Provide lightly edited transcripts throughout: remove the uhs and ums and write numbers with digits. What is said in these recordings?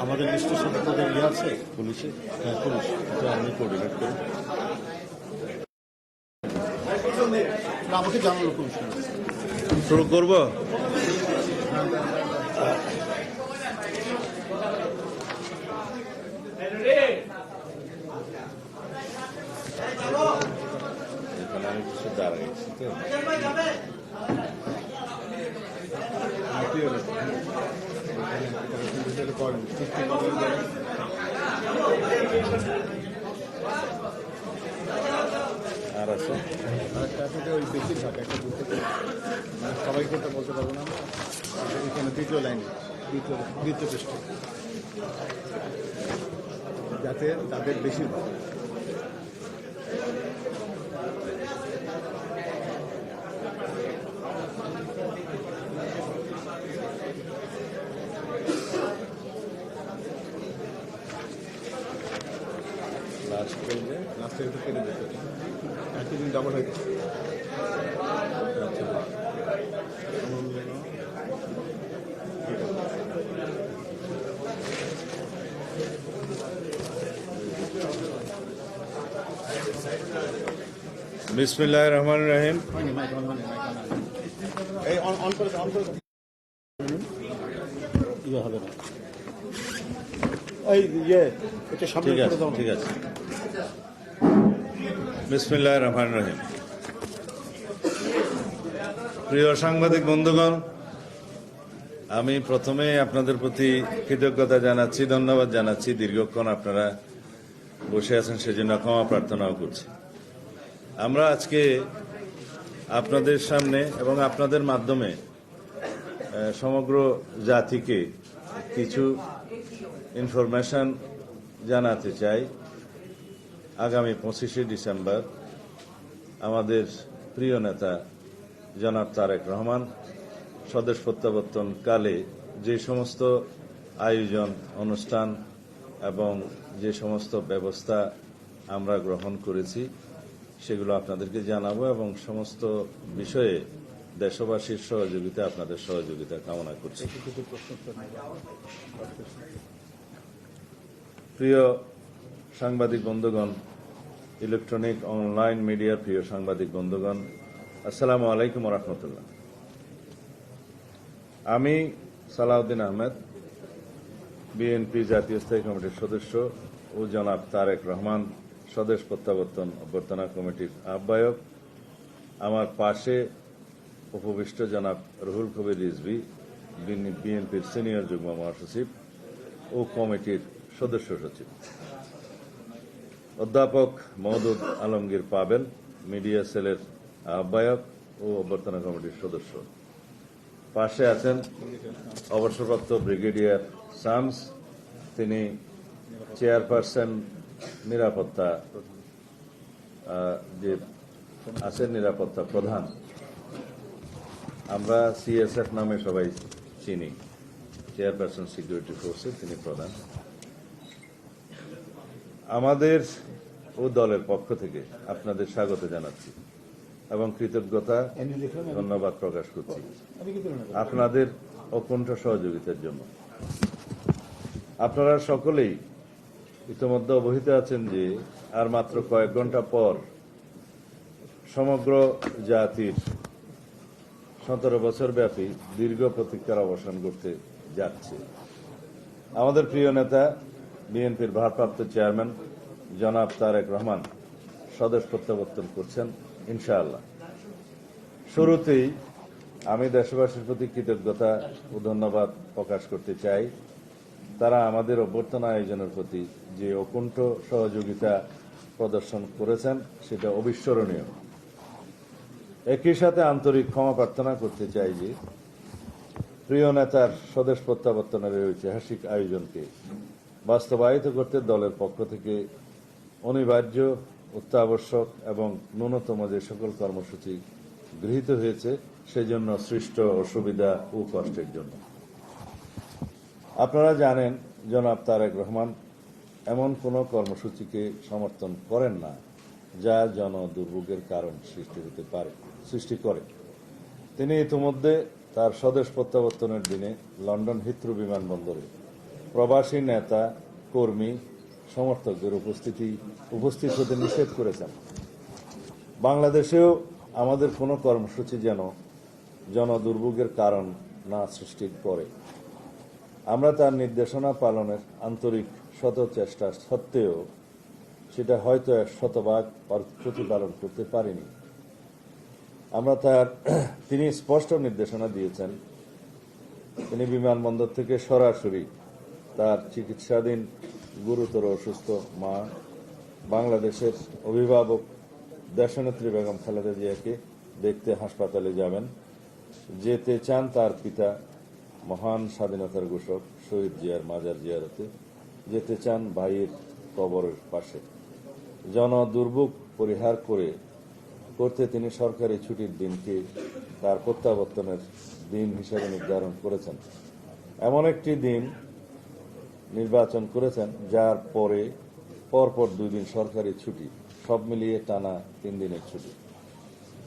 আমাদের লিস্টের সাথে তাদের ইয়ে আছে পুলিশে? হ্যাঁ, পুলিশ, এটা আমি কোঅর্ডিনেট করি। আমাকে জানালো পুলিশ। শুরু করবো। এখানে আমি কিছু দাঁড়াইছি তো। আর আছে ওই বেশিরভাগ একটা সবাইকে তো বলতে পারবো না। এখানে দ্বিতীয় লাইনে দ্বিতীয় পৃষ্ঠে যাতে তাদের বেশিরভাগ লাস্টে একটু কেটে দিতে একদিন ডাবল হয়ে গেছে। বিসমিল্লাহির রহমানির রহিম। এই অন করে ইয়ে হবে না। এই ইয়ে এটা সামনে করে দাও। ঠিক আছে। বিসমিল্লাহির রহমানির রহিম। প্রিয় সাংবাদিক বন্ধুগণ, আমি প্রথমে আপনাদের প্রতি কৃতজ্ঞতা জানাচ্ছি, ধন্যবাদ জানাচ্ছি। দীর্ঘক্ষণ আপনারা বসে আছেন, সেজন্য ক্ষমা প্রার্থনাও করছি। আমরা আজকে আপনাদের সামনে এবং আপনাদের মাধ্যমে সমগ্র জাতিকে কিছু ইনফরমেশন জানাতে চাই। আগামী 25শে ডিসেম্বর আমাদের প্রিয় নেতা জনাব তারেক রহমান স্বদেশ প্রত্যাবর্তনকালে যে সমস্ত আয়োজন, অনুষ্ঠান এবং যে সমস্ত ব্যবস্থা আমরা গ্রহণ করেছি সেগুলো আপনাদেরকে জানাবো এবং সমস্ত বিষয়ে দেশবাসীর সহযোগিতা, আপনাদের সহযোগিতা কামনা করছি। প্রিয় সাংবাদিক বন্ধুগণ, ইলেকট্রনিক অনলাইন মিডিয়ার প্রিয় সাংবাদিক বন্ধুগণ, আসসালামু আলাইকুম ওয়া রাহমাতুল্লাহ। আমি সালাউদ্দিন আহমেদ, বিএনপি জাতীয় স্থায়ী কমিটির সদস্য ও জনাব তারেক রহমান স্বদেশ প্রত্যাবর্তন অভ্যর্থনা কমিটির আহ্বায়ক। আমার পাশে উপবিষ্ট জনাব রুহুল কবির রিজভী, বিএনপির সিনিয়র যুগ্ম মহাসচিব ও কমিটির সদস্য সচিব। অধ্যাপক মওদুদ আলমগীর পাবেল, মিডিয়া সেলের আহ্বায়ক ও অভ্যর্থনা কমিটির সদস্য। পাশে আছেন অবসরপ্রাপ্ত ব্রিগেডিয়ার শামস, তিনি চেয়ারপারসন নিরাপত্তা, যে আছেন নিরাপত্তা প্রধান, আমরা সিএসএফ নামে সবাই চিনি, চেয়ারপারসন সিকিউরিটি ফোর্সের তিনি প্রধান। আমাদের ও দলের পক্ষ থেকে আপনাদের স্বাগত জানাচ্ছি এবং কৃতজ্ঞতা, ধন্যবাদ প্রকাশ করছি আপনাদের অকুণ্ঠ সহযোগিতার জন্য। আপনারা সকলেই ইতিমধ্যে অবহিত আছেন যে আর মাত্র কয়েক ঘন্টা পর সমগ্র জাতির 17 বছর ব্যাপী দীর্ঘ প্রতীক্ষার অবসান করতে যাচ্ছে। আমাদের প্রিয় নেতা বিএনপির ভারপ্রাপ্ত চেয়ারম্যান জনাব তারেক রহমান স্বদেশ প্রত্যাবর্তন করছেন ইনশাআল্লাহ। শুরুতেই আমি দেশবাসীর প্রতি কৃতজ্ঞতা ও ধন্যবাদ প্রকাশ করতে চাই। তারা আমাদের অভ্যর্থনা আয়োজনের প্রতি যে অকুণ্ঠ সহযোগিতা প্রদর্শন করেছেন সেটা অবিস্মরণীয়। একই সাথে আন্তরিক ক্ষমা প্রার্থনা করতে চাই যে প্রিয় নেতার স্বদেশ প্রত্যাবর্তনের এই ঐতিহাসিক আয়োজনকে বাস্তবায়িত করতে দলের পক্ষ থেকে অনিবার্য, অত্যাবশ্যক এবং ন্যূনতম যে সকল কর্মসূচি গৃহীত হয়েছে সেজন্য সৃষ্ট অসুবিধা ও কষ্টের জন্য। আপনারা জানেন জনাব তারেক রহমান এমন কোনো কর্মসূচিকে সমর্থন করেন না যা জন দুর্ভোগের কারণ সৃষ্টি করে। তিনি ইতিমধ্যে তার স্বদেশ প্রত্যাবর্তনের দিনে লন্ডন হিথ্রো বিমানবন্দরে প্রবাসী নেতা কর্মী সমর্থকদের উপস্থিত হতে নিষেধ করেছেন। বাংলাদেশেও আমাদের কোনো কর্মসূচি যেন জনদুর্ভোগের কারণ না সৃষ্টি করে। আমরা তার নির্দেশনা পালনের আন্তরিক শত চেষ্টা সত্ত্বেও সেটা হয়তো 100% প্রতিপালন করতে পারিনি। তিনি স্পষ্ট নির্দেশনা দিয়েছেন, তিনি বিমানবন্দর থেকে সরাসরি তার চিকিৎসাধীন গুরুতর অসুস্থ মা, বাংলাদেশের অভিভাবক দেশনেত্রী বেগম খালেদা জিয়াকে দেখতে হাসপাতালে যাবেন। যেতে চান তার পিতা মহান স্বাধীনতার ঘোষক শহীদ জিয়ার মাজার জিয়ারতে, যেতে চান ভাইয়ের কবরের পাশে। জনদুর্ভোগ পরিহার করতে তিনি সরকারি ছুটির দিনকে তার প্রত্যাবর্তনের দিন হিসেবে নির্ধারণ করেছেন। এমন একটি দিন নির্বাচন করেছেন যার পরপর 2 দিন সরকারি ছুটি, সব মিলিয়ে টানা 3 দিনের ছুটি।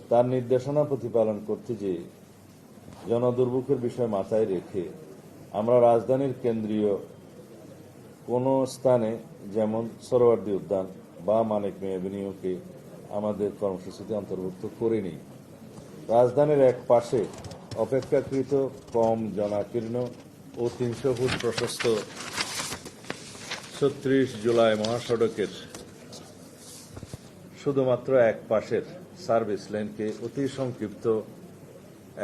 তার নির্দেশনা প্রতিপালন করতে গিয়ে জনদুর্ভোগের বিষয় মাথায় রেখে আমরা রাজধানীর কেন্দ্রীয় কোনো স্থানে যেমন সোহরাওয়ার্দী উদ্যান বা মানিক মিয়া এভিনিউকে আমাদের কর্মসূচিতে অন্তর্ভুক্ত করিনি। রাজধানীর এক পাশে অপেক্ষাকৃত কম জনাকীর্ণ ও 300 ফুট প্রশস্ত 36 জুলাই মহাসড়কের শুধুমাত্র এক পাশের সার্ভিস লেনকে অতি সংক্ষিপ্ত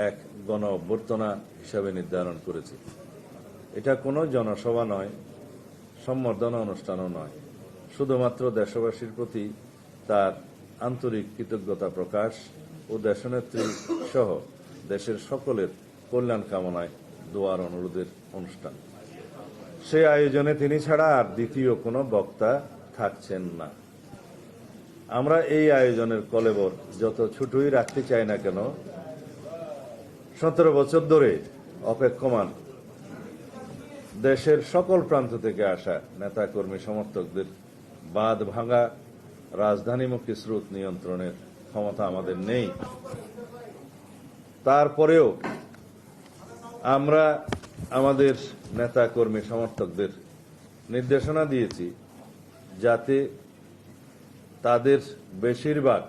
এক গণ অভ্যর্থনা হিসাবে নির্ধারণ করেছে। এটা কোনো জনসভা নয়, সম্বর্ধনা অনুষ্ঠানও নয়, শুধুমাত্র দেশবাসীর প্রতি তার আন্তরিক কৃতজ্ঞতা প্রকাশ ও দেশনেত্রী সহ দেশের সকলের কল্যাণ কামনায় দোয়ার অনুরোধের অনুষ্ঠান। সেই আয়োজনে তিনি ছাড়া আর দ্বিতীয় কোনো বক্তা থাকছেন না। আমরা এই আয়োজনের কলেবর যত ছোটই রাখতে চাই না কেন, 17 বছর ধরে অপেক্ষমান দেশের সকল প্রান্ত থেকে আসা নেতাকর্মী সমর্থকদের বাঁধ ভাঙা রাজধানীমুখী স্রোত নিয়ন্ত্রণের ক্ষমতা আমাদের নেই। তারপরেও আমরা আমাদের নেতাকর্মী সমর্থকদের নির্দেশনা দিয়েছি যাতে তাদের বেশিরভাগ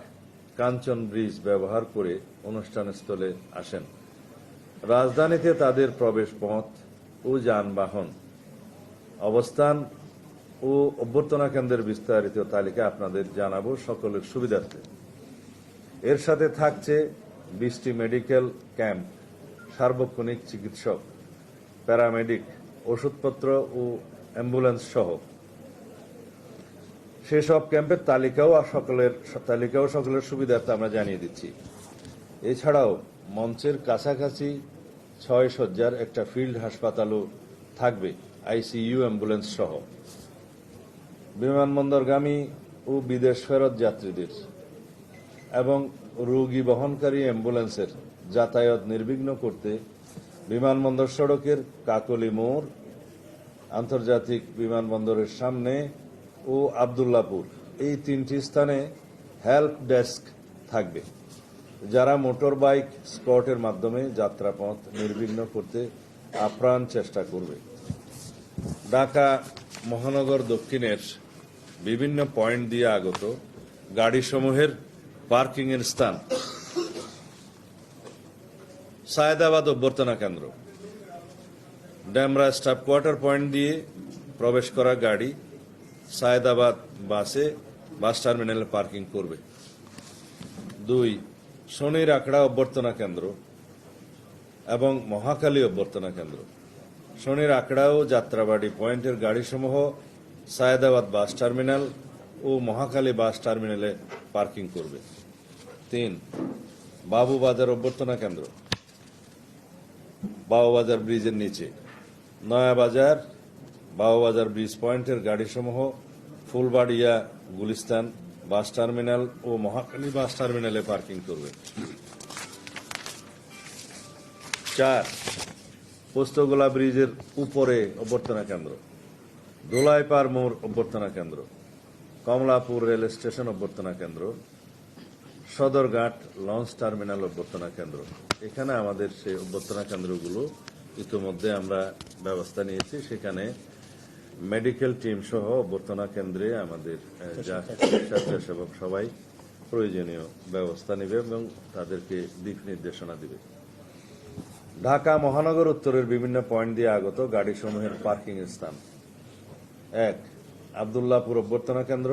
কাঞ্চন ব্রিজ ব্যবহার করে অনুষ্ঠানস্থলে আসেন। রাজধানীতে তাদের প্রবেশ পথ ও যানবাহন অবস্থান ও অভ্যর্থনা কেন্দ্রের বিস্তারিত তালিকা আপনাদের জানাবো সকলের সুবিধার্থে। এর সাথে থাকছে 20টি মেডিকেল ক্যাম্প, সার্বক্ষণিক চিকিৎসক, প্যারামেডিক, ওষুধপত্র ও অ্যাম্বুলেন্স সহ সেসব ক্যাম্পের তালিকাও সকলের সুবিধার্থে আমরা জানিয়ে দিচ্ছি। এছাড়াও মঞ্চের কাছাকাছি 6 শয্যার একটা ফিল্ড হাসপাতালও থাকবে, আইসিইউ, অ্যাম্বুলেন্স সহ। বিমানবন্দরগামী ও বিদেশ ফেরত যাত্রীদের এবং রোগী বহনকারী অ্যাম্বুলেন্সের যাতায়াত নির্বিঘ্ন করতে বিমানবন্দর সড়কের কাকলী মোড়, আন্তর্জাতিক বিমানবন্দরের সামনে ও আবদুল্লাপুর এই 3টি স্থানে হেল্প ডেস্ক থাকবে, যারা মোটর বাইক স্কটের মাধ্যমে যাত্রাপথ নির্বিঘ্ন করতে আপ্রাণ চেষ্টা করবে। ঢাকা মহানগর দক্ষিণের বিভিন্ন পয়েন্ট দিয়ে আগত গাড়িসমূহের পার্কিং এর স্থান সায়েদাবাদ অভ্যর্থনা কেন্দ্র, ডেমরা স্টাফ কোয়ার্টার পয়েন্ট দিয়ে প্রবেশ করা গাড়ি সায়েদাবাদ বাস টার্মিনালে পার্কিং করবে। 2, শনির আখড়া অভ্যর্থনা কেন্দ্র এবং মহাখালী অভ্যর্থনা কেন্দ্র। শনির আখড়া ও যাত্রাবাড়ি পয়েন্টের গাড়িসমূহ সায়েদাবাদ বাস টার্মিনাল ও মহাখালী বাস টার্মিনালে পার্কিং করবে। 3, বাবুবাজার অভ্যর্থনা কেন্দ্র, বাবুবাজার ব্রিজের নিচে, নয়াবাজার বাবুবাজার ব্রিজ পয়েন্টের গাড়িসমূহ ফুলবাড়িয়া গুলিস্তান বাস টার্মিনাল ও মহাখালী বাস টার্মিনালে পার্কিং করবে। 4, পোস্তগোলা ব্রিজের উপরে অভ্যর্থনা কেন্দ্র, দোলাইপাড় মোড় অভ্যর্থনা কেন্দ্র, কমলাপুর রেল স্টেশন অভ্যর্থনা কেন্দ্র, সদরঘাট লঞ্চ টার্মিনাল অভ্যর্থনা কেন্দ্র। এখানে আমাদের সেই অভ্যর্থনা কেন্দ্রগুলো ইতিমধ্যে আমরা ব্যবস্থা নিয়েছি। সেখানে মেডিকেল টিম সহ অভ্যর্থনা কেন্দ্রে আমাদের স্বেচ্ছাসেবক সবাই প্রয়োজনীয় ব্যবস্থা নেবে এবং তাদেরকে দিক নির্দেশনা দিবে। ঢাকা মহানগর উত্তরের বিভিন্ন পয়েন্ট দিয়ে আগত গাড়িসমূহের পার্কিং স্থান: 1. আব্দুল্লাহপুর অভ্যর্থনা কেন্দ্র,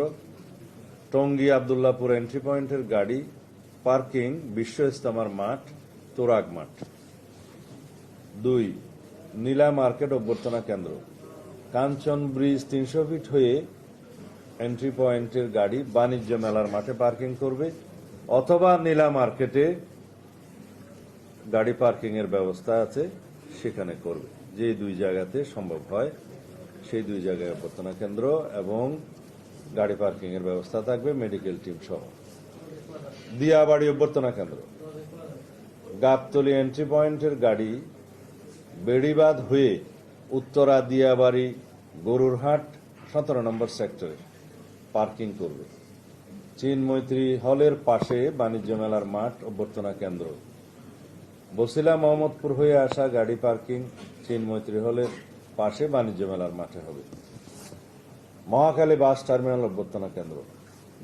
টঙ্গী আব্দুল্লাহপুর এন্ট্রি পয়েন্টের গাড়ি পার্কিং বিশ্ব ইস্তেমার মাঠ, তোরাগ মাঠ। 2. নীলা মার্কেট অভ্যর্থনা কেন্দ্র, কাঞ্চন ব্রিজ 300 ফিট হয়ে এন্ট্রি পয়েন্টের গাড়ি বাণিজ্য মেলার মাঠে পার্কিং করবে অথবা নীলা মার্কেটে গাড়ি পার্কিং এর ব্যবস্থা আছে সেখানে করবে। যে দুই জায়গাতে সম্ভব হয় সেই দুই জায়গায় অভ্যর্থনা কেন্দ্র এবং গাড়ি পার্কিং এর ব্যবস্থা থাকবে মেডিকেল টিম সহ। দিয়াবাড়ি অভ্যর্থনা কেন্দ্র, গাবতলী এন্ট্রি পয়েন্টের গাড়ি বেড়িবাঁধ হয়ে উত্তরা দিয়াবাড়ি গরুরহাট 17 নম্বর সেক্টরে পার্কিং করবে। চীন মৈত্রী হলের পাশে বাণিজ্য মেলার মাঠ অভ্যর্থনা কেন্দ্র, বসিলা মোহাম্মদপুর হয়ে আসা গাড়ি পার্কিং চীন মৈত্রী হলের পাশে বাণিজ্য মেলার মাঠে হবে। মহাখালী বাস টার্মিনাল অভ্যর্থনা কেন্দ্র,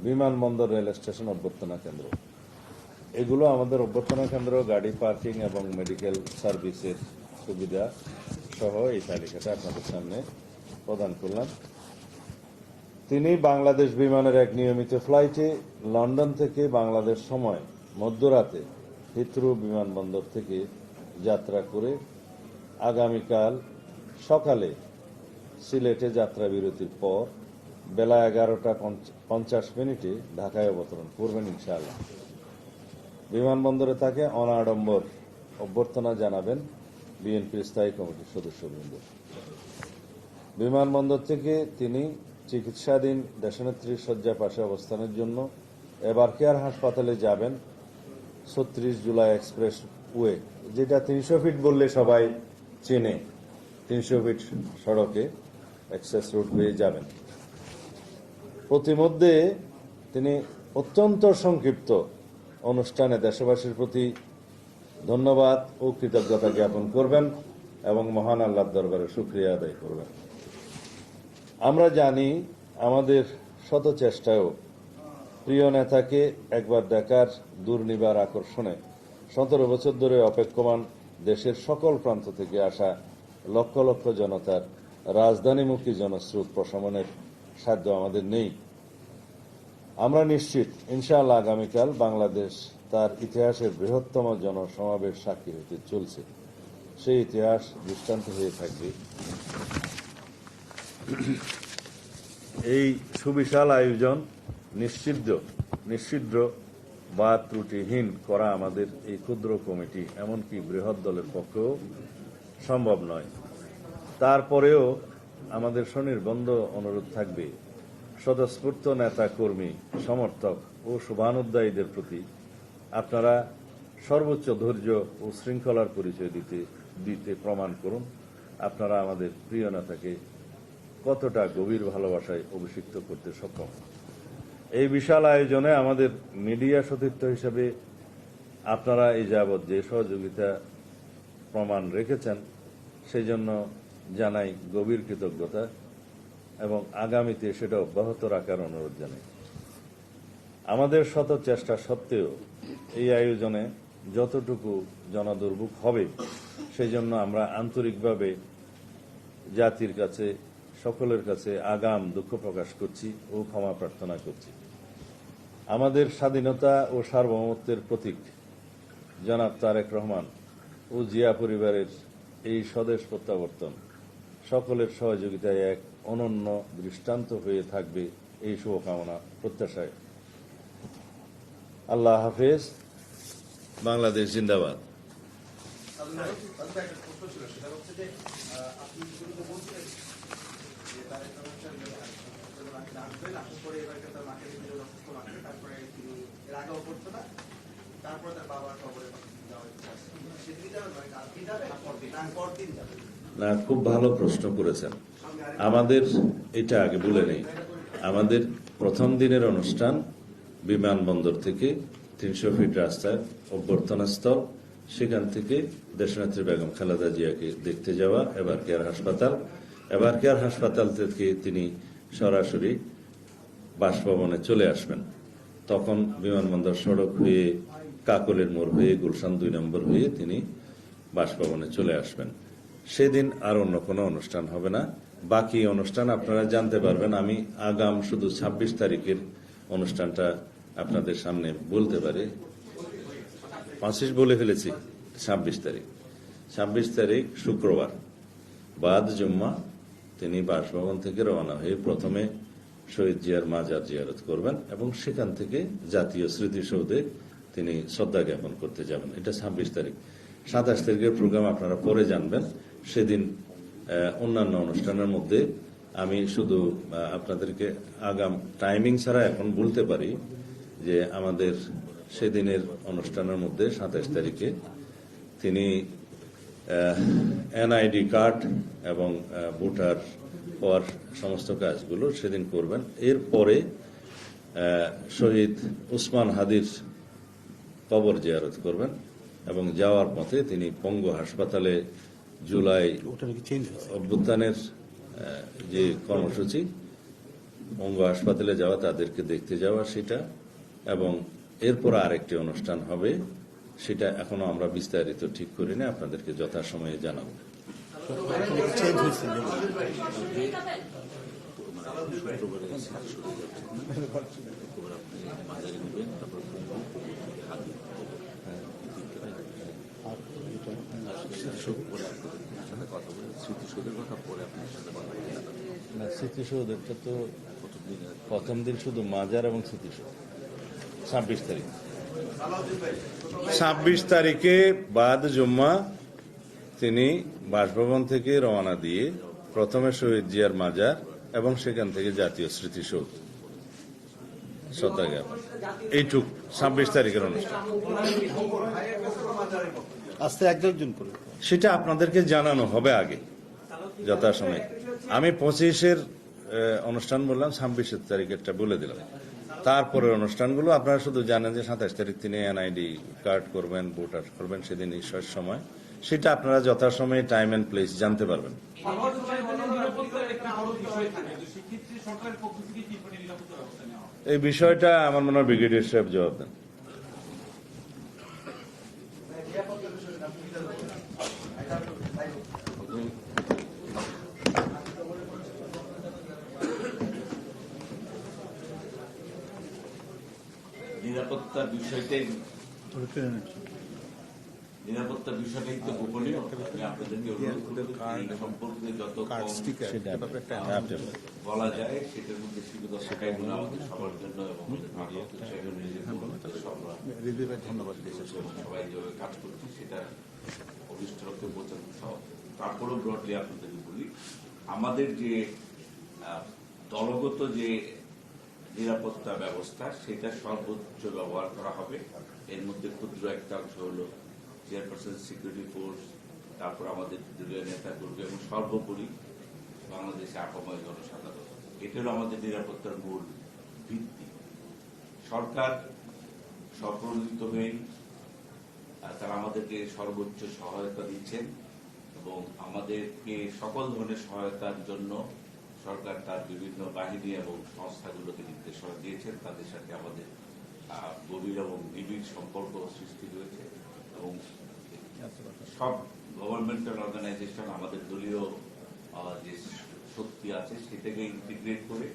বিমানবন্দর রেল স্টেশন অভ্যর্থনা কেন্দ্র। এগুলো আমাদের অভ্যর্থনা কেন্দ্র, গাড়ি পার্কিং এবং মেডিকেল সার্ভিসের সুবিধা সহ এই তালিকাটা আপনাদের সামনে প্রদান করলাম। তিনি বাংলাদেশ বিমানের এক নিয়মিত ফ্লাইটে লন্ডন থেকে বাংলাদেশ সময় মধ্যরাতে হিথ্রো বিমানবন্দর থেকে যাত্রা করে আগামীকাল সকালে সিলেটে যাত্রা বিরতির পর বেলা 11:50 ঢাকায় অবতরণ করবেন ইনশাআল্লাহ। বিমানবন্দরে তাকে অনাড়ম্বর অভ্যর্থনা জানাবেন বিএনপির স্থায়ী কমিটির সদস্যবৃন্দ। বিমানবন্দর থেকে তিনি চিকিৎসাধীন দেশনেত্রীর শয্যা পাশে অবস্থানের জন্য এবার কেয়ার হাসপাতালে যাবেন 36 জুলাই এক্সপ্রেস ওয়ে, যেটা 300 ফিট বললে সবাই চেনে। 300 ফিট সড়কে অ্যাক্সেস রোড হয়ে যাবেন। প্রতিমধ্যে তিনি অত্যন্ত সংক্ষিপ্ত অনুষ্ঠানে দেশবাসীর প্রতি ধন্যবাদ ও কৃতজ্ঞতা জ্ঞাপন করবেন এবং মহান আল্লাহর দরবারে শুকরিয়া আদায় করবেন। আমরা জানি আমাদের শত চেষ্টায়ও প্রিয় নেতাকে একবার দেখার দুর্নিবার আকর্ষণে 17 বছর ধরে অপেক্ষমান দেশের সকল প্রান্ত থেকে আসা লক্ষ লক্ষ জনতার রাজধানীমুখী জনস্রোত প্রশমনের সাধ্য আমাদের নেই। আমরা নিশ্চিত ইনশাআল্লাহ আগামীকাল বাংলাদেশ তার ইতিহাসের বৃহত্তম জনসমাবেশ সাক্ষী হতে চলছে। সেই ইতিহাস দৃষ্টান্ত হয়ে থাকবে। এই সুবিশাল আয়োজন নিশ্চিদ্র বা ত্রুটিহীন করা আমাদের এই ক্ষুদ্র কমিটি এমনকি বৃহৎ দলের পক্ষেও সম্ভব নয়। তারপরেও আমাদের স্বনির্বন্ধ অনুরোধ থাকবে স্বতঃস্ফূর্ত নেতা কর্মী সমর্থক ও শুভানুধ্যায়ীদের প্রতি আপনারা সর্বোচ্চ ধৈর্য ও শৃঙ্খলার পরিচয় দিতে প্রমাণ করুন আপনারা আমাদের প্রিয় নেতাকে কতটা গভীর ভালোবাসায় অভিষিক্ত করতে সক্ষম। এই বিশাল আয়োজনে আমাদের মিডিয়া সতীর্থ হিসেবে আপনারা এই যাবৎ যে সহযোগিতা প্রমাণ রেখেছেন সেই জন্য জানাই গভীর কৃতজ্ঞতা এবং আগামীতে সেটা অব্যাহত রাখার অনুরোধ জানাই। আমাদের শত চেষ্টা সত্ত্বেও এই আয়োজনে যতটুকু জনদুর্ভোগ হবে সেই জন্য আমরা আন্তরিকভাবে জাতির কাছে সকলের কাছে আগাম দুঃখ প্রকাশ করছি ও ক্ষমা প্রার্থনা করছি। আমাদের স্বাধীনতা ও সার্বভৌমত্বের প্রতীক জনাব তারেক রহমান ও জিয়া পরিবারের এই স্বদেশ প্রত্যাবর্তন সকলের সহযোগিতায় এক অনন্য দৃষ্টান্ত হয়ে থাকবে এই শুভকামনা প্রত্যাশায়। আল্লাহ হাফেজ। বাংলাদেশ জিন্দাবাদ। না, খুব ভালো প্রশ্ন করেছেন। আমাদের এটা আগে বলে নেই, আমাদের প্রথম দিনের অনুষ্ঠান বিমানবন্দর থেকে 300 ফিট রাস্তায় অভ্যর্থনা স্থল, সেখান থেকে দেশনেত্রী বেগম খালেদা জিয়াকে দেখতে যাওয়া, এবার কেয়ার হাসপাতাল, এবারকেয়ার হাসপাতাল থেকে তিনি সরাসরি বাসভবনে চলে আসবেন। তখন বিমানবন্দর সড়ক হয়ে কাকলের মোড় হয়ে গুলশান 2 নম্বর হয়ে তিনি বাসভবনে চলে আসবেন। সেদিন আর অন্য কোনো অনুষ্ঠান হবে না। বাকি অনুষ্ঠান আপনারা জানতে পারবেন। আমি আগাম শুধু 26 তারিখের অনুষ্ঠানটা আপনাদের সামনে বলতে পারি। 25 বলে ফেলেছি, 26 তারিখ শুক্রবার বাদ জুম্মা তিনি বাসভবন থেকে রওনা হয়ে প্রথমে শহীদ জিয়ার মাজার জিয়ারত করবেন এবং সেখান থেকে জাতীয় স্মৃতিসৌধে তিনি শ্রদ্ধা জ্ঞাপন করতে যাবেন। এটা 26 তারিখ। 27 তারিখের প্রোগ্রাম আপনারা পরে জানবেন। সেদিন অন্যান্য অনুষ্ঠানের মধ্যে আমি শুধু আপনাদেরকে আগাম টাইমিং ছাড়া এখন বলতে পারি যে আমাদের সেদিনের অনুষ্ঠানের মধ্যে 27 তারিখে তিনি এনআইডি কার্ড এবং ভোটার হওয়ার সমস্ত কাজগুলো সেদিন করবেন। এরপরে শহীদ উসমান হাদির কবর জিয়ারত করবেন এবং যাওয়ার পথে তিনি পঙ্গু হাসপাতালে জুলাই অভ্যুত্থানের যে কর্মসূচি, পঙ্গু হাসপাতালে যাওয়া, তাদেরকে দেখতে যাওয়া সেটা, এবং এরপর আরেকটি অনুষ্ঠান হবে, সেটা এখনো আমরা বিস্তারিত ঠিক করিনি, আপনাদেরকে যথাসময়ে জানাবো। স্মৃতিসৌধটা তো প্রথম দিন শুধু মাজার এবং স্মৃতিসৌধ 26 তারিখ। 26 তারিখে বাদ জুম্মা তিনি বাসভবন থেকে রওনা দিয়ে প্রথমে শহীদ জিয়ার মাজার এবং সেখান থেকে জাতীয় স্মৃতিসৌধ শ্রদ্ধা জ্ঞাপন। এইটুক 26 তারিখের অনুষ্ঠান। আস্তে একজন করে সেটা আপনাদেরকে জানানো হবে আগে যথাসময়ে। আমি 25-এর অনুষ্ঠান বললাম, 26 তারিখেরটা বলে দিলাম। তারপরের অনুষ্ঠানগুলো আপনারা শুধু জানেন যে 27 তারিখ তিনি এনআইডি কার্ড করবেন, ভোটার করবেন, সেদিন ঈশ্বর সময়, সেটা আপনারা যথাসময়ে টাইম এন্ড প্লেস জানতে পারবেন। এই বিষয়টা আমার মনে হয় ব্রিগেডিয়ার সাহেব জবাব দেন। নিরাপত্তার বিষয়টাই তো গোপনীয়। আমি আপনাদেরকে অনুরোধ করব এই সম্পর্কে যত বলা যায় সেটার মধ্যে সীমিত থাকাই হলো আমাদের সবার জন্য এবং ধন্যবাদ। সবাই যেভাবে কাজ করছি সেটা অভিষ্ট লক্ষ্যে বোঝানো সহজ। তারপরেও ব্রডলি আপনাদেরকে বলি, আমাদের যে দলগত যে নিরাপত্তা ব্যবস্থা সেটা সর্বোচ্চ ব্যবহার করা হবে। এর মধ্যে ক্ষুদ্র একটা অংশ হল চেয়ারপারসন সিকিউরিটি ফোর্স, তারপর আমাদের দলীয় নেতা কর্মী এবং সর্বোপরি বাংলাদেশে আপাময় জনসাধারণ। এটা হল আমাদের নিরাপত্তার মূল ভিত্তি। সরকার স্বপ্রণোদিত হয়ে তারা আমাদেরকে সর্বোচ্চ সহায়তা দিচ্ছেন এবং আমাদেরকে সকল ধরনের সহায়তার জন্য সরকার তার বিভিন্ন বাহিনী এবং সংস্থাগুলোকে নির্দেশনা দিয়েছেন। তাদের সাথে আমাদের গভীর এবং নিবিড় সম্পর্ক সৃষ্টি হয়েছে এবং সব গভর্নমেন্টাল অর্গানাইজেশন আমাদের দলীয় যে শক্তি আছে সেটাকে ইন্টিগ্রেট করে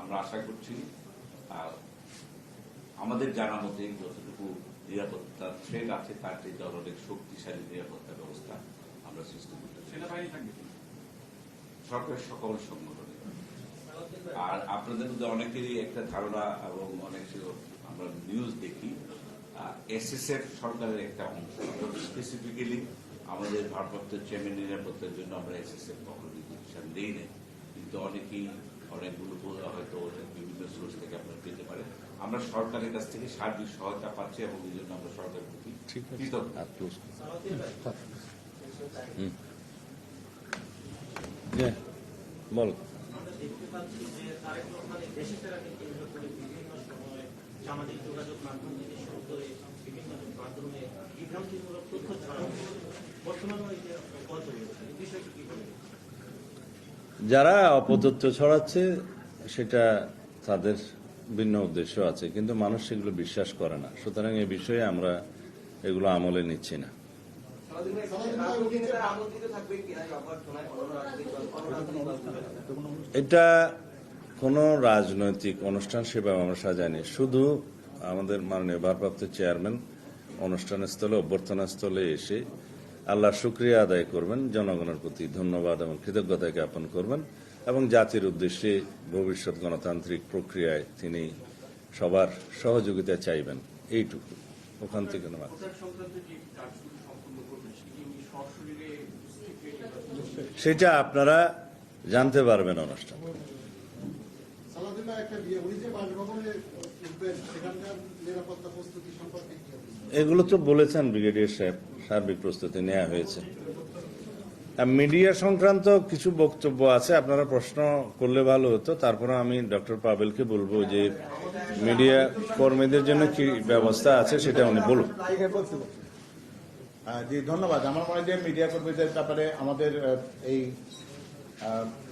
আমরা আশা করছি আমাদের জানা মতে যতটুকু নিরাপত্তা থ্রেট আছে তার চেয়ে অনেক শক্তিশালী নিরাপত্তা ব্যবস্থা আমরা সৃষ্টি করতে চাই সরকারের সকল সংগঠনে। আর আপনাদের মধ্যে অনেকেরই একটা ধারণা এবং অনেক আমরা নিউজ দেখি এসএসএফ সরকারের একটা অংশ, স্পেসিফিক্যালি আমাদের ভারপ্রাপ্ত চেয়ারম্যান নিরাপত্তার জন্য আমরা এসএসএফ কখনো ডিসিশন দিই না, কিন্তু অনেকেই অনেকগুলো হয়তো বিভিন্ন সোর্স থেকে আপনারা পেতে পারেন। আমরা সরকারের কাছ থেকে সার্বিক সহায়তা পাচ্ছি এবং এই জন্য আমরা সরকারের প্রতি কৃতজ্ঞ। বল। সামাজিক যোগাযোগ মাধ্যম থেকে শুরু করে বিভিন্ন মাধ্যমে বিভ্রান্তিমূলক তথ্য ছড়ানো বর্তমানে বিষয়টি কি বলে? যারা অপতথ্য ছড়াচ্ছে সেটা তাদের ভিন্ন উদ্দেশ্য আছে, কিন্তু মানুষ সেগুলো বিশ্বাস করে না। সুতরাং এই বিষয়ে আমরা এগুলো আমলে নিচ্ছি না। এটা কোনো রাজনৈতিক অনুষ্ঠান সেভাবে আমরা সাজাইনি। শুধু আমাদের মাননীয় ভারপ্রাপ্ত চেয়ারম্যান অনুষ্ঠানের স্থলে, অভ্যর্থনা স্থলে এসে আল্লাহর শুকরিয়া আদায় করবেন, জনগণের প্রতি ধন্যবাদ এবং কৃতজ্ঞতা জ্ঞাপন করবেন এবং জাতির উদ্দেশ্যে ভবিষ্যৎ গণতান্ত্রিক প্রক্রিয়ায় তিনি সবার সহযোগিতা চাইবেন, এইটুকু। ওখান থেকে না। সেটা আপনারা জানতে পারবেন অনুষ্ঠান। এগুলো তো বলেছেন ব্রিগেডিয়ার সাহেব, সার্বিক প্রস্তুতি নেওয়া হয়েছে। মিডিয়া সংক্রান্ত কিছু বক্তব্য আছে, আপনারা প্রশ্ন করলে ভালো হতো। তারপরে আমি ডক্টর পাবেলকে বলবো যে মিডিয়া কর্মীদের জন্য কি ব্যবস্থা আছে সেটা উনি বলুন। জি, ধন্যবাদ। আমার মনে হয় যে মিডিয়া কর্মীদের ব্যাপারে আমাদের এই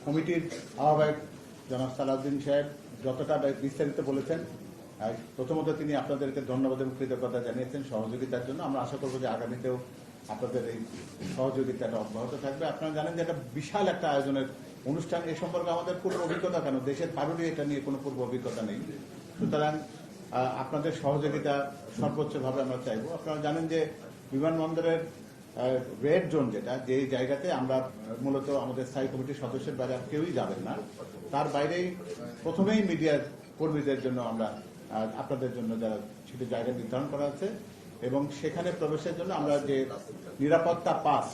কমিটির আহ্বায়ক জনাব সালাউদ্দিন সাহেব যতটা বিস্তারিত বলেছেন, প্রথমত তিনি আপনাদেরকে ধন্যবাদ এবং কৃতজ্ঞতা জানিয়েছেন সহযোগিতার জন্য। আমরা আশা করবো যে আগামীতেও আপনাদের এই সহযোগিতাটা অব্যাহত থাকবে। আপনারা জানেন যে একটা বিশাল একটা আয়োজনের অনুষ্ঠান, এ সম্পর্কে আমাদের পূর্ব অভিজ্ঞতা কেন, দেশের কারোরই এটা নিয়ে কোনো পূর্ব অভিজ্ঞতা নেই। সুতরাং আপনাদের সহযোগিতা সর্বোচ্চভাবে আমরা চাইব। আপনারা জানেন যে বিমানবন্দরের রেড জোন, যেটা যে জায়গাতে আমরা মূলত আমাদের স্থায়ী কমিটির সদস্যের বাইরে কেউই যাবেন না, তার বাইরেই প্রথমেই মিডিয়ার কর্মীদের জন্য আমরা আপনাদের জন্য যারা সেটি জায়গা নির্ধারণ করা আছে এবং সেখানে প্রবেশের জন্য আমরা যে নিরাপত্তা পাস,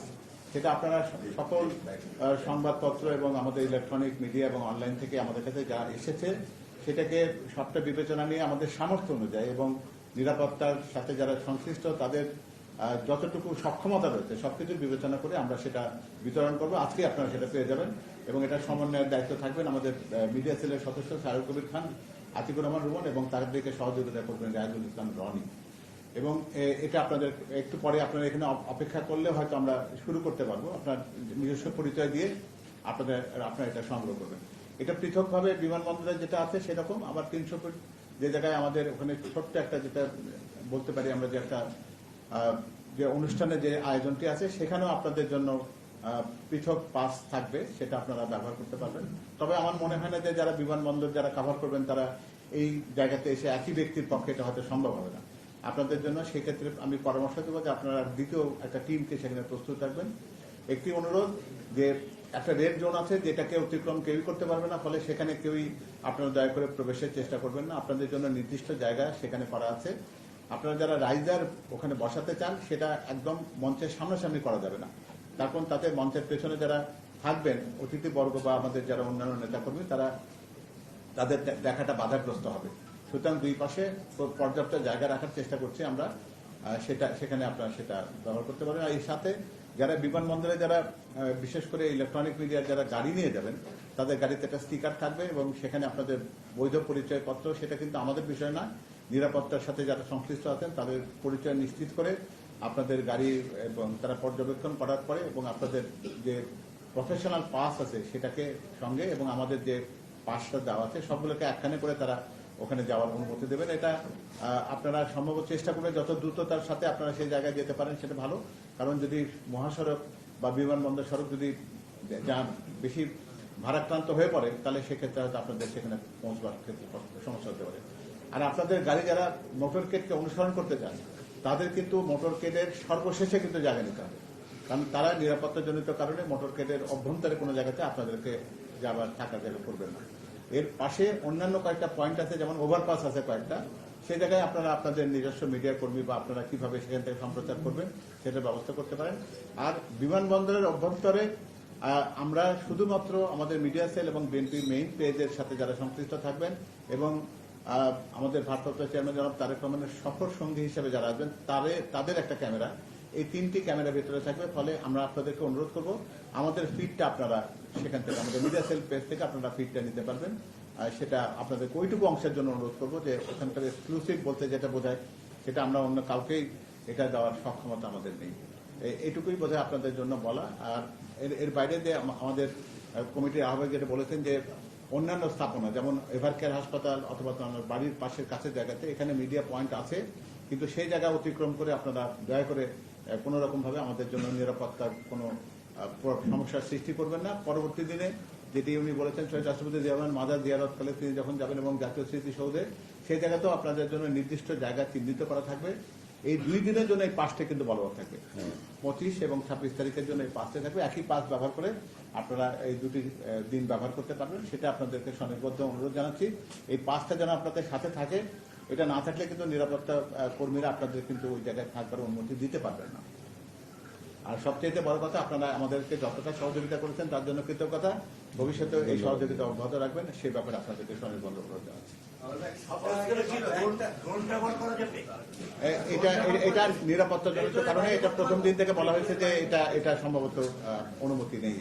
সেটা আপনারা সকল সংবাদপত্র এবং আমাদের ইলেকট্রনিক মিডিয়া এবং অনলাইন থেকে আমাদের কাছে যা এসেছে সেটাকে সবটা বিবেচনা নিয়ে আমাদের সামর্থ্য অনুযায়ী এবং নিরাপত্তার সাথে যারা সংশ্লিষ্ট তাদের যতটুকু সক্ষমতা রয়েছে সবকিছু বিবেচনা করে আমরা সেটা বিতরণ করবো। আজকে আপনারা সেটা পেয়ে যাবেন এবং এটা সমন্বয়ের দায়িত্ব থাকবেন আমাদের মিডিয়া সেলের সদস্য সাহেব কবির খান, আতিকুর রহমান রুমন এবং তাদেরকে সহযোগিতা করবেন রায়দুল ইসলাম রনি। এবং এটা আপনাদের একটু পরে আপনারা এখানে অপেক্ষা করলে হয়তো আমরা শুরু করতে পারবো। আপনার নিজস্ব পরিচয় দিয়ে আপনারা এটা সংগ্রহ করবেন। এটা পৃথকভাবে বিমানবন্দরে যেটা আছে সেরকম, আবার 300 ফুট যে জায়গায় আমাদের ওখানে ছোট্ট একটা, যেটা বলতে পারি আমরা যে একটা যে অনুষ্ঠানে যে আয়োজনটি আছে সেখানেও আপনাদের জন্য পৃথক পাস থাকবে, সেটা আপনারা ব্যবহার করতে পারবেন। তবে আমার মনে হয় না যে যারা বিমানবন্দর যারা কভার করবেন তারা এই জায়গাতে এসে একই ব্যক্তির পক্ষে এটা হয়তো সম্ভব হবে না। আপনাদের জন্য সেক্ষেত্রে আমি পরামর্শ দেবো যে আপনারা দ্বিতীয় একটা টিমকে সেখানে প্রস্তুত থাকবেন। একটি অনুরোধ যে একটা রেড জোন আছে যেটাকে অতিক্রম কেউই করতে পারবে না, ফলে সেখানে কেউই আপনারা দয়া করে প্রবেশের চেষ্টা করবেন না। আপনাদের জন্য নির্দিষ্ট জায়গা সেখানে করা আছে। আপনারা যারা রাইজার ওখানে বসাতে চান সেটা একদম মঞ্চের সামনাসামনি করা যাবে না, তখন তাতে মঞ্চের পেছনে যারা থাকবেন অতিথিবর্গ বা আমাদের যারা অন্যান্য নেতাকর্মী তাদের দেখাটা বাধাগ্রস্ত হবে। সুতরাং দুই পাশে পর্যাপ্ত জায়গা রাখার চেষ্টা করছি আমরা, সেখানে আপনারা সেটা ব্যবহার করতে পারেন। আর এর সাথে যারা বিমানবন্দরে যারা বিশেষ করে ইলেকট্রনিক মিডিয়ার যারা গাড়ি নিয়ে যাবেন তাদের গাড়িতে একটা স্টিকার থাকবে এবং সেখানে আপনাদের বৈধ পরিচয়পত্র, সেটা কিন্তু আমাদের বিষয় না, নিরাপত্তার সাথে যারা সংশ্লিষ্ট আছেন তাদের পরিচয় নিশ্চিত করে আপনাদের গাড়ি এবং তারা পর্যবেক্ষণ করার পরে এবং আপনাদের যে প্রফেশনাল পাস আছে সেটাকে সঙ্গে এবং আমাদের যে পাসটা দেওয়া আছে সবগুলোকে একখানে করে তারা ওখানে যাওয়ার অনুমতি দেবেন। এটা আপনারা সম্ভব চেষ্টা করবেন যত দ্রুততার সাথে আপনারা সেই জায়গায় যেতে পারেন সেটা ভালো, কারণ যদি মহাসড়ক বা বিমানবন্দর সড়ক যদি যা বেশি ভারাক্রান্ত হয়ে পড়ে তাহলে সেক্ষেত্রে হয়তো আপনাদের সেখানে পৌঁছবার ক্ষেত্রে সমস্যা হতে পারে। আর আপনাদের গাড়ি যারা মোটরকেডকে অনুসরণ করতে চান তাদের কিন্তু মোটরকেডের সর্বশেষে কিন্তু জায়গা নিতে হবে, কারণ তারা নিরাপত্তাজনিত কারণে মোটরকেডের অভ্যন্তরে কোনো জায়গাতে আপনাদেরকে যাবার থাকা জায়গা করবেন না। এর পাশে অন্যান্য কয়েকটা পয়েন্ট আছে, যেমন ওভারপাস আছে কয়েকটা, সেই জায়গায় আপনারা আপনাদের নিজস্ব মিডিয়া কর্মী বা আপনারা কিভাবে সেখান থেকে সম্প্রচার করবেন সেটার ব্যবস্থা করতে পারেন। আর বিমানবন্দরের অভ্যন্তরে আমরা শুধুমাত্র আমাদের মিডিয়া সেল এবং বিএনপি মেইন পেজের সাথে যারা সংশ্লিষ্ট থাকবেন এবং আমাদের ভারপ্রাপ্ত চেয়ারম্যান জনাব তারেক রহমানের সফর সঙ্গী হিসেবে যারা আসবেন তাদের একটা ক্যামেরা, এই 3টি ক্যামেরা ভেতরে থাকবে। ফলে আমরা আপনাদেরকে অনুরোধ করব আমাদের ফিডটা আপনারা সেখান থেকে আমাদের মিডিয়া সেল পেজ থেকে আপনারা ফিডটা নিতে পারবেন। সেটা আপনাদের ওইটুকু অংশের জন্য অনুরোধ করবো যে ওখানকার এক্সক্লুসিভ বলতে যেটা বোঝায় সেটা আমরা অন্য কাউকেই এটা দেওয়ার সক্ষমতা আমাদের নেই। এইটুকুই বোধহয় আপনাদের জন্য বলা। আর এর বাইরে যে আমাদের কমিটির আহ্বায়ক যেটা বলেছেন যে অন্যান্য স্থাপনা যেমন এভারকেয়ার হাসপাতাল অথবা আপনার বাড়ির পাশের কাছের জায়গাতে এখানে মিডিয়া পয়েন্ট আছে, কিন্তু সেই জায়গা অতিক্রম করে আপনারা দয়া করে কোনো রকমভাবে আমাদের জন্য নিরাপত্তার কোনো সমস্যার সৃষ্টি করবেন না। পরবর্তী দিনে যেটি উনি বলেছেন শহীদ রাষ্ট্রপতি জিয়া রহমান মাজার জিয়ারতকালে তিনি যখন যাবেন এবং জাতীয় স্মৃতিসৌধে সেই জায়গাতেও আপনাদের জন্য নির্দিষ্ট জায়গা চিহ্নিত করা থাকবে। এই 2 দিনের জন্য এই পাসটা কিন্তু বলবৎ থাকবে, 25 এবং 26 তারিখের জন্য এই পাসটা থাকবে। একই পাস ব্যবহার করে আপনারা এই 2টি দিন ব্যবহার করতে পারবেন, সেটা আপনাদেরকে স্বনির্বদ্ধ অনুরোধ জানাচ্ছি। এই পাসটা যেন আপনাদের সাথে থাকে, এটা না থাকলে কিন্তু নিরাপত্তা কর্মীরা আপনাদের কিন্তু ওই জায়গায় থাকবার অনুমতি দিতে পারবেন না। আর সবচেয়ে বড় কথা, আপনারা আমাদেরকে যতটা সহযোগিতা করেছেন তার জন্য কৃতজ্ঞতা। ভবিষ্যতে এই সহযোগিতা অব্যাহত রাখবেন, সেই ব্যাপারে আপনাদেরকে স্বনির্বদ্ধ অনুরোধ জানাচ্ছি। এটা নিরাপত্তাজনিত কারণে এটা প্রথম দিন থেকে বলা হয়েছে যে এটা সম্ভবত অনুমতি নেই।